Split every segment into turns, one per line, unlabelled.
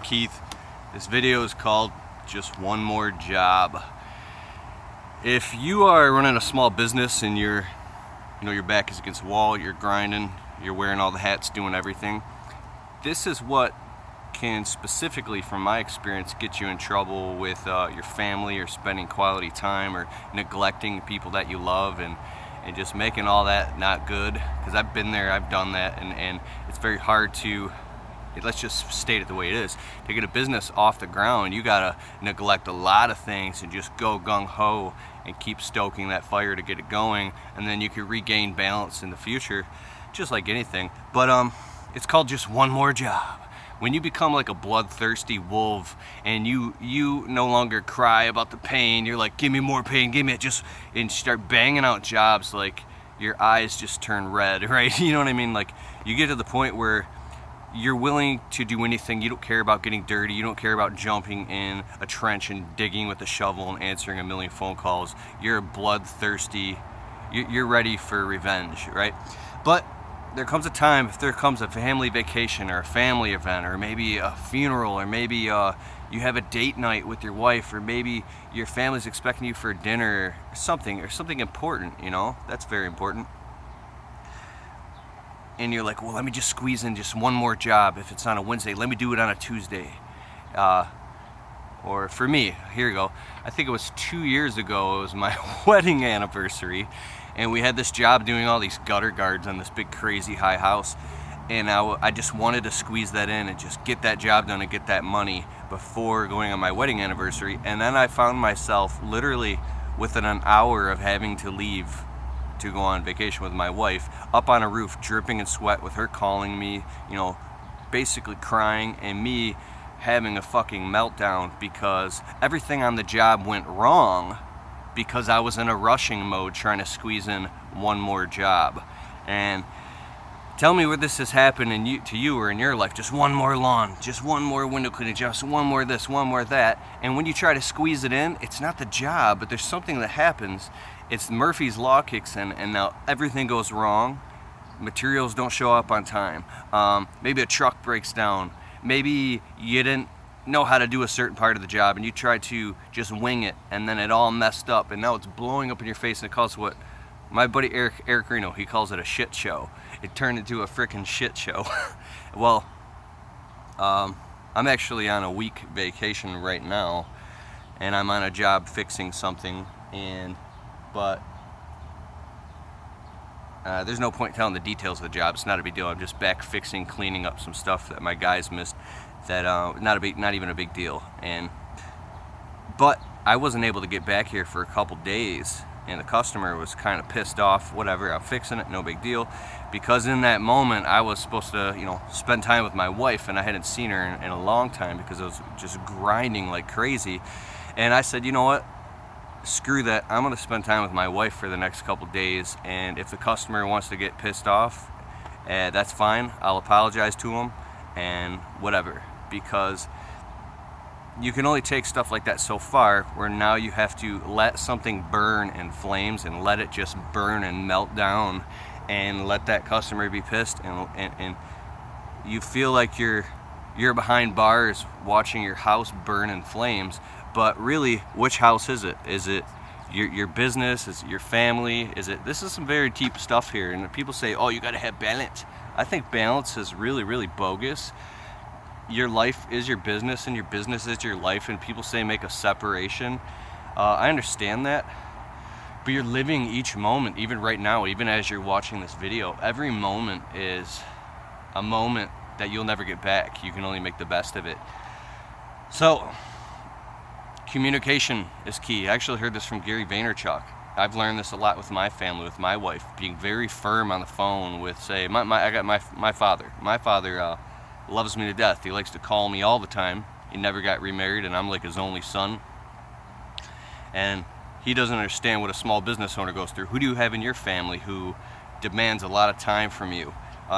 Keith. This video is called Just One More Job. If you are running a small business and your back is against the wall, you're grinding, you're wearing all the hats, doing everything, this is what can specifically, from my experience, get you in trouble with your family, or spending quality time, or neglecting people that you love, and just making all that not good. Because I've been there, I've done that, and it's very hard to, let's just state it the way it is, to get a business off the ground. You gotta neglect a lot of things and just go gung-ho and keep stoking that fire to get it going, and then you can regain balance in the future, just like anything. But it's called just one more job. When you become like a bloodthirsty wolf and you no longer cry about the pain, you're like, give me more pain, give me it, just, and start banging out jobs, like your eyes just turn red, right? You know what I mean? Like, you get to the point where you're willing to do anything. You don't care about getting dirty. You don't care about jumping in a trench and digging with a shovel and answering a million phone calls. You're bloodthirsty. You're ready for revenge, right? But there comes a time, if there comes a family vacation or a family event, or maybe a funeral, or maybe you have a date night with your wife, or maybe your family's expecting you for dinner, or something important, that's very important. And you're like, well, let me just squeeze in just one more job. If it's on a Wednesday, let me do it on a Tuesday. Or for me, here you go, I think it was 2 years ago, it was my wedding anniversary, and we had this job doing all these gutter guards on this big crazy high house, and I just wanted to squeeze that in and just get that job done and get that money before going on my wedding anniversary. And then I found myself literally within an hour of having to leave to go on vacation with my wife, up on a roof, dripping in sweat, with her calling me, basically crying, and me having a fucking meltdown because everything on the job went wrong because I was in a rushing mode trying to squeeze in one more job. And tell me where this has happened to you or in your life. Just one more lawn, just one more window cleaning job, just one more this, one more that. And when you try to squeeze it in, it's not the job, but there's something that happens. It's Murphy's Law kicks in, and now everything goes wrong. Materials don't show up on time. Maybe a truck breaks down. Maybe you didn't know how to do a certain part of the job and you tried to just wing it, and then it all messed up, and now it's blowing up in your face, and it calls what my buddy Eric Reno, he calls it a shit show. It turned into a freaking shit show. Well, I'm actually on a week vacation right now, and I'm on a job fixing something, but there's no point telling the details of the job. It's not a big deal. I'm just back fixing, cleaning up some stuff that my guys missed. That not even a big deal. But I wasn't able to get back here for a couple days, and the customer was kind of pissed off. Whatever, I'm fixing it, no big deal. Because in that moment, I was supposed to, spend time with my wife, and I hadn't seen her in a long time because I was just grinding like crazy. And I said, you know what? Screw that. I'm going to spend time with my wife for the next couple days, and if the customer wants to get pissed off, that's fine. I'll apologize to him and whatever, because you can only take stuff like that so far, where now you have to let something burn in flames and let it just burn and melt down and let that customer be pissed, and you feel like you're behind bars watching your house burn in flames. But really, which house is it? Is it your business? Is it your family? This is some very deep stuff here. And people say, oh, you got to have balance. I think balance is really, really bogus. Your life is your business, and your business is your life. And people say make a separation. I understand that. But you're living each moment, even right now, even as you're watching this video. Every moment is a moment that you'll never get back. You can only make the best of it. So, communication is key. I actually heard this from Gary Vaynerchuk. I've learned this a lot with my family, with my wife, being very firm on the phone with, say, I got my father. My father loves me to death. He likes to call me all the time. He never got remarried, and I'm like his only son. And he doesn't understand what a small business owner goes through. Who do you have in your family who demands a lot of time from you?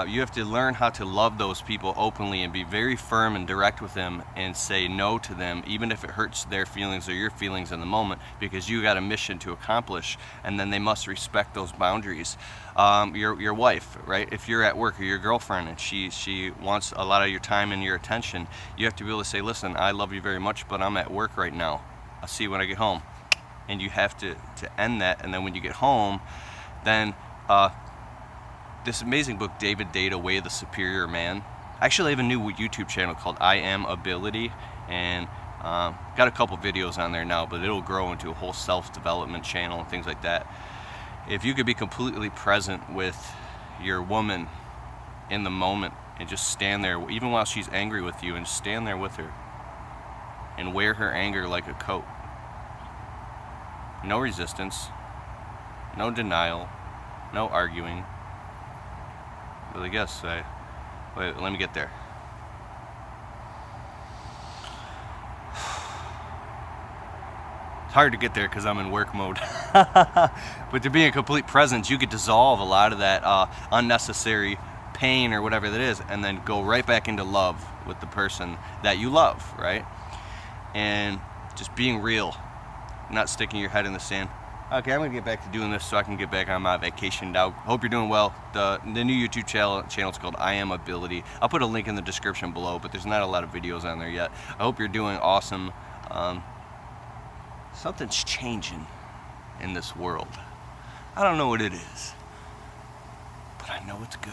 You have to learn how to love those people openly and be very firm and direct with them and say no to them, even if it hurts their feelings or your feelings in the moment, because you got a mission to accomplish, and then they must respect those boundaries. Your wife, right? If you're at work, or your girlfriend, and she wants a lot of your time and your attention, you have to be able to say, listen, I love you very much, but I'm at work right now. I'll see you when I get home. And you have to end that, and then when you get home, then this amazing book, David Data, Way of the Superior Man. I actually have a new YouTube channel called I Am Ability, and got a couple videos on there now, but it'll grow into a whole self-development channel and things like that. If you could be completely present with your woman in the moment and just stand there, even while she's angry with you, and stand there with her and wear her anger like a coat. No resistance, no denial, no arguing. But I guess wait, let me get there. It's hard to get there because I'm in work mode. But to be in complete presence, you could dissolve a lot of that unnecessary pain or whatever that is, and then go right back into love with the person that you love, right? And just being real, not sticking your head in the sand. Okay, I'm gonna get back to doing this so I can get back on my vacation now. Hope you're doing well. The new YouTube channel is called I Am Ability. I'll put a link in the description below, but there's not a lot of videos on there yet. I hope you're doing awesome. Something's changing in this world. I don't know what it is, but I know it's good.